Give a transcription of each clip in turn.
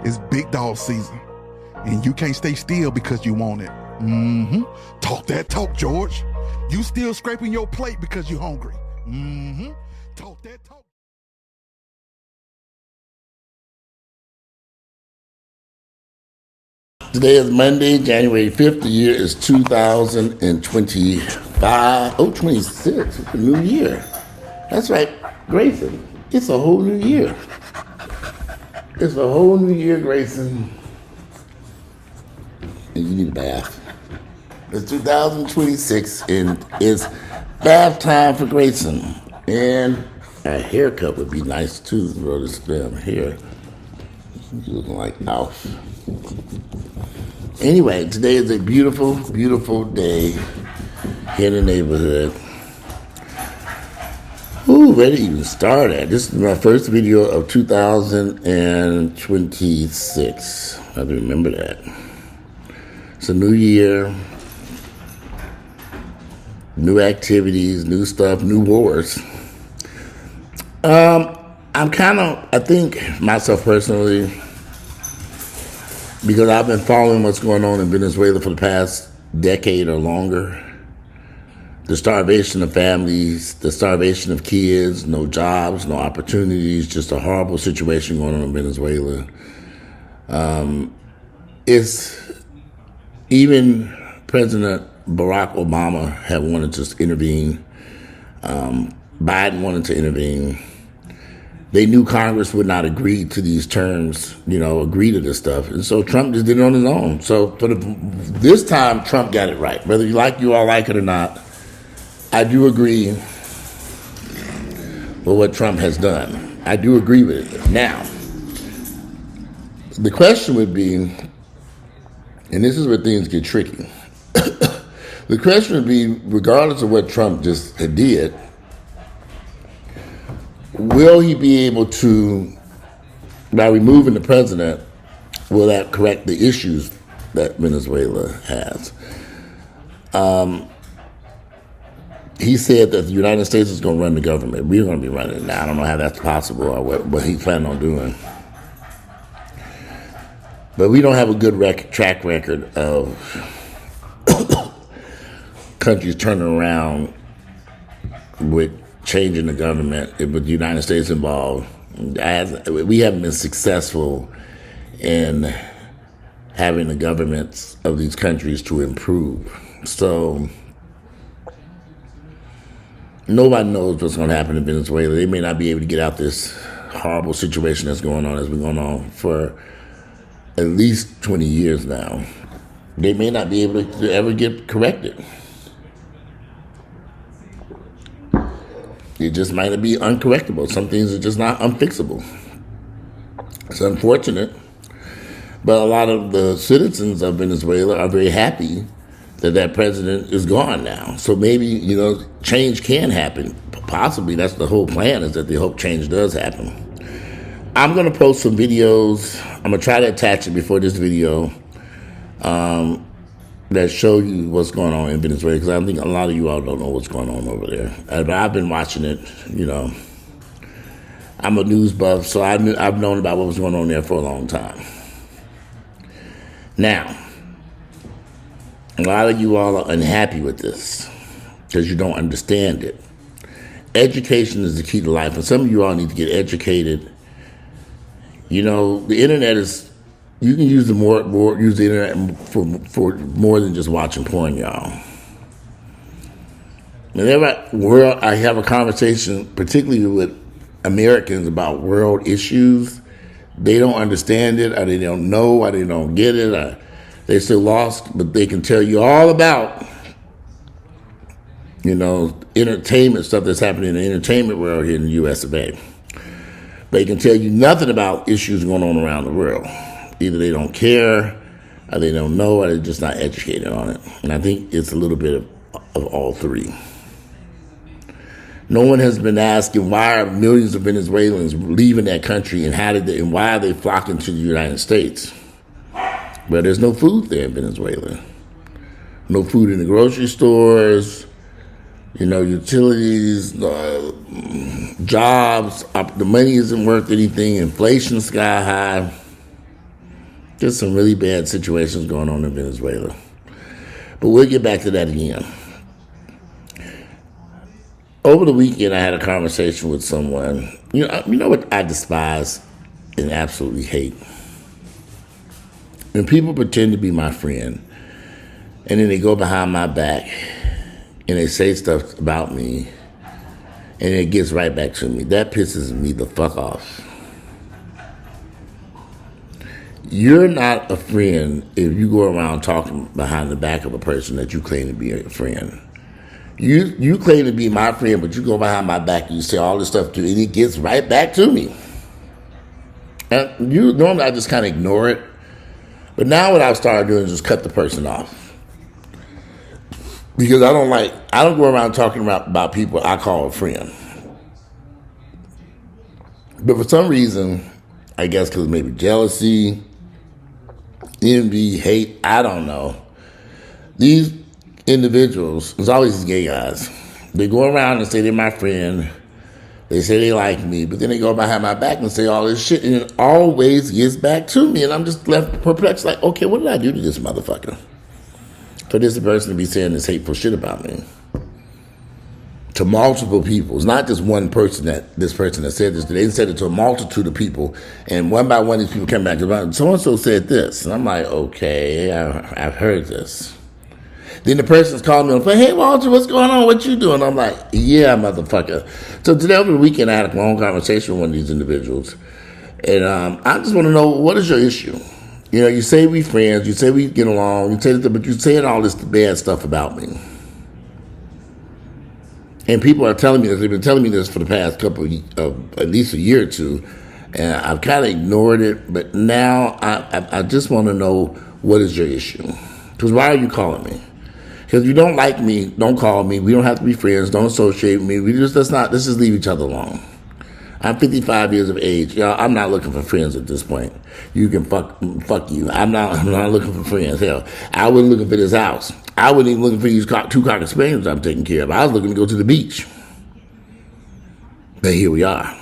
It's big dog season, and you can't stay still because you want it. Talk that talk, George. You still scraping your plate because you're hungry. Talk that talk. Today is Monday, January 5th. The year is 2025. Oh, 26. It's a new year. That's right, Grayson. It's a whole new year. It's a whole new year, Grayson. And you need a bath. It's 2026, and it's bath time for Grayson. And a haircut would be nice, too, bro. This damn hair. You're looking like Alf. Anyway, today is a beautiful, beautiful day here in the neighborhood. Ooh, where to even start at? This is my first video of 2026. I have to remember that. It's a new year, new activities, new stuff, new wars. I think myself personally, because I've been following what's going on in Venezuela for the past decade or longer. The starvation of families, the starvation of kids, no jobs, no opportunities, just a horrible situation going on in Venezuela. It's even President Barack Obama had wanted to intervene. Biden wanted to intervene. They knew Congress would not agree to these terms, agree to this stuff. And so Trump just did it on his own. So this time, Trump got it right. Whether you all like it or not, I do agree with what Trump has done. I do agree with it. Now, the question would be, and this is where things get tricky. The question would be, regardless of what Trump just did, will he be able to, by removing the president, will that correct the issues that Venezuela has? He said that the United States is going to run the government. We're going to be running it now. I don't know how that's possible or what he's planning on doing. But we don't have a good track record of countries turning around with changing the government, with the United States involved. We haven't been successful in having the governments of these countries to improve. So nobody knows what's going to happen in Venezuela. They may not be able to get out this horrible situation that's going on, for at least 20 years now. They may not be able to ever get corrected. It just might be uncorrectable. Some things are just not unfixable. It's unfortunate, but a lot of the citizens of Venezuela are very happy that president is gone now. So maybe, change can happen. Possibly that's the whole plan, is that they hope change does happen. I'm going to post some videos. I'm going to try to attach it before this video that show you what's going on in Venezuela, because I think a lot of you all don't know what's going on over there. But I've been watching it, I'm a news buff, so I've known about what was going on there for a long time. Now, a lot of you all are unhappy with this because you don't understand it. Education is the key to life, and some of you all need to get educated. The internet is, you can use the internet for more than just watching porn, y'all. Whenever I have a conversation, particularly with Americans, about world issues, they don't understand it, or they don't know, or they don't get it, or they're still lost, but they can tell you all about, entertainment stuff that's happening in the entertainment world here in the U.S. of A. They can tell you nothing about issues going on around the world. Either they don't care, or they don't know, or they're just not educated on it. And I think it's a little bit of all three. No one has been asking why are millions of Venezuelans leaving that country, and why are they flocking to the United States? But there's no food there in Venezuela. No food in the grocery stores, utilities, jobs. The money isn't worth anything. Inflation's sky high. There's some really bad situations going on in Venezuela. But we'll get back to that again. Over the weekend, I had a conversation with someone. You know what I despise and absolutely hate? When people pretend to be my friend, and then they go behind my back, and they say stuff about me, and it gets right back to me. That pisses me the fuck off. You're not a friend if you go around talking behind the back of a person that you claim to be a friend. You claim to be my friend, but you go behind my back and you say all this stuff to me, and it gets right back to me. And normally I just kind of ignore it. But now what I've started doing is just cut the person off. Because I don't go around talking about people I call a friend. But for some reason, I guess because maybe jealousy, envy, hate, I don't know. These individuals, it's always these gay guys. They go around and say they're my friend. They say they like me, but then they go behind my back and say all this shit, and it always gets back to me, and I'm just left perplexed, like, okay, what did I do to this motherfucker for this person to be saying this hateful shit about me to multiple people? It's not just one person that said this. They said it to a multitude of people, and one by one these people came back to so-and-so said this, and I'm like, okay, I've heard this. Then the person's calling me on the phone, hey, Walter, what's going on? What you doing? I'm like, yeah, motherfucker. So today over the weekend, I had a long conversation with one of these individuals. And I just want to know, what is your issue? You know, you say we friends, you say we get along, you say that, but you're saying all this bad stuff about me. And people are telling me this. They've been telling me this for the past couple of at least a year or two. And I've kind of ignored it. But now I just want to know, what is your issue? Because why are you calling me? Because if you don't like me, don't call me. We don't have to be friends. Don't associate with me. Let's just leave each other alone. I'm 55 years of age. Y'all, I'm not looking for friends at this point. You can fuck you. I'm not looking for friends. Hell, I wasn't looking for this house. I wasn't even looking for these two Cocker Spaniels I'm taking care of. I was looking to go to the beach. But here we are.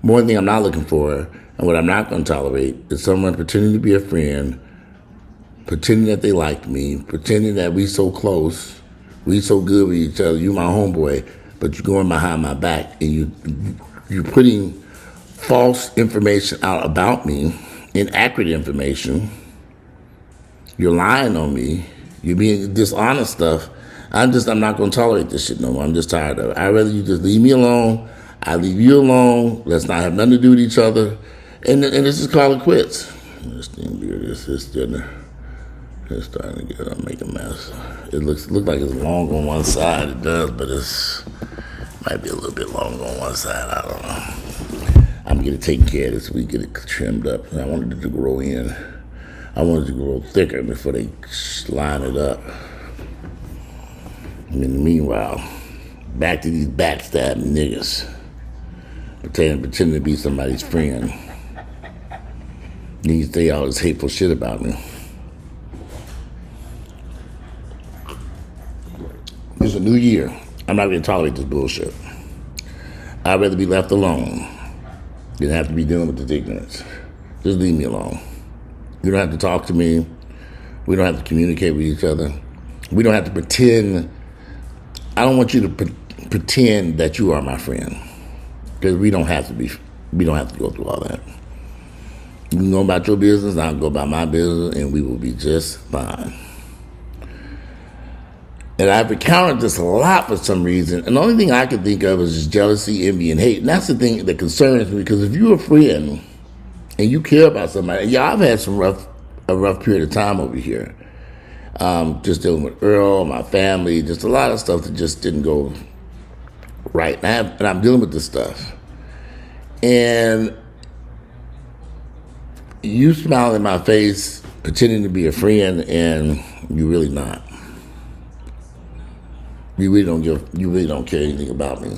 One thing I'm not looking for, and what I'm not going to tolerate, is someone pretending to be a friend, pretending that they like me, pretending that we so close, we so good with each other, you my homeboy, but you're going behind my back and you're putting false information out about me, inaccurate information. You're lying on me. You're being dishonest stuff. I'm not going to tolerate this shit no more. I'm just tired of it. I'd rather you just leave me alone. I leave you alone. Let's not have nothing to do with each other. And let's just call it quits. This thing beer, this dinner. It's starting to make a mess. It looks like it's long on one side. It does, but it's might be a little bit long on one side. I don't know. I'm gonna get it taken care of this week, get it trimmed up. And I wanted it to grow in. I wanted it to grow thicker before they line it up. And in the meanwhile, back to these backstabbing niggas. Pretending to be somebody's friend. They say all this hateful shit about me. It's a new year. I'm not going to tolerate this bullshit. I'd rather be left alone than have to be dealing with this ignorance. Just leave me alone. You don't have to talk to me. We don't have to communicate with each other. We don't have to pretend. I don't want you to pretend that you are my friend. Because we don't have to go through all that. You can go about your business, I'll go about my business, and we will be just fine. And I've encountered this a lot for some reason. And the only thing I can think of is just jealousy, envy, and hate. And that's the thing that concerns me, because if you're a friend and you care about somebody, yeah, I've had a rough period of time over here. Just dealing with Earl, my family, just a lot of stuff that just didn't go right. And I'm dealing with this stuff. And you smile in my face, pretending to be a friend, and you're really not. You really don't care anything about me.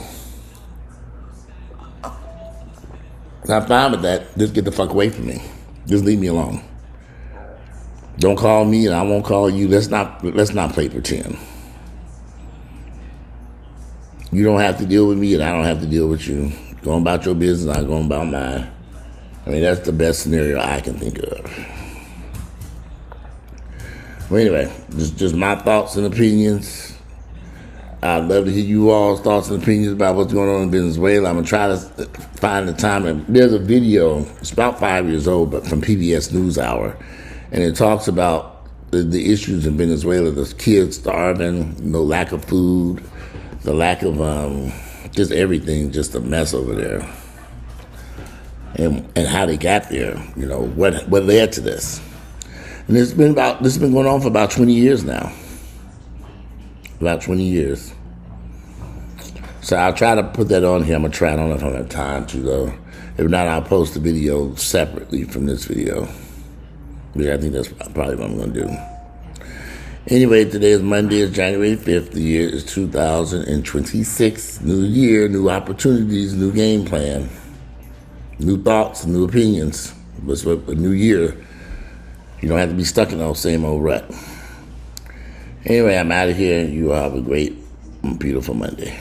And I'm fine with that. Just get the fuck away from me. Just leave me alone. Don't call me and I won't call you. Let's not play pretend. You don't have to deal with me and I don't have to deal with you. Going about your business, I'm going about mine. I mean, that's the best scenario I can think of. Well, anyway, just my thoughts and opinions. I'd love to hear you all's thoughts and opinions about what's going on in Venezuela. I'm going to try to find the time. And there's a video, it's about 5 years old, but from PBS NewsHour, and it talks about the issues in Venezuela, the kids starving, no lack of food, the lack of just everything, just a mess over there. And how they got there, you know, what led to this. And this has been going on for about 20 years now. About 20 years. So I'll try to put that on here. I'm going to try. I don't know if I have time to, though. If not, I'll post the video separately from this video. Yeah, I think that's probably what I'm going to do. Anyway, today is Monday. It's January 5th. The year is 2026. New year, new opportunities, new game plan. New thoughts, new opinions. But a new year, you don't have to be stuck in those same old rut. Anyway, I'm out of here. You all have a great, beautiful Monday.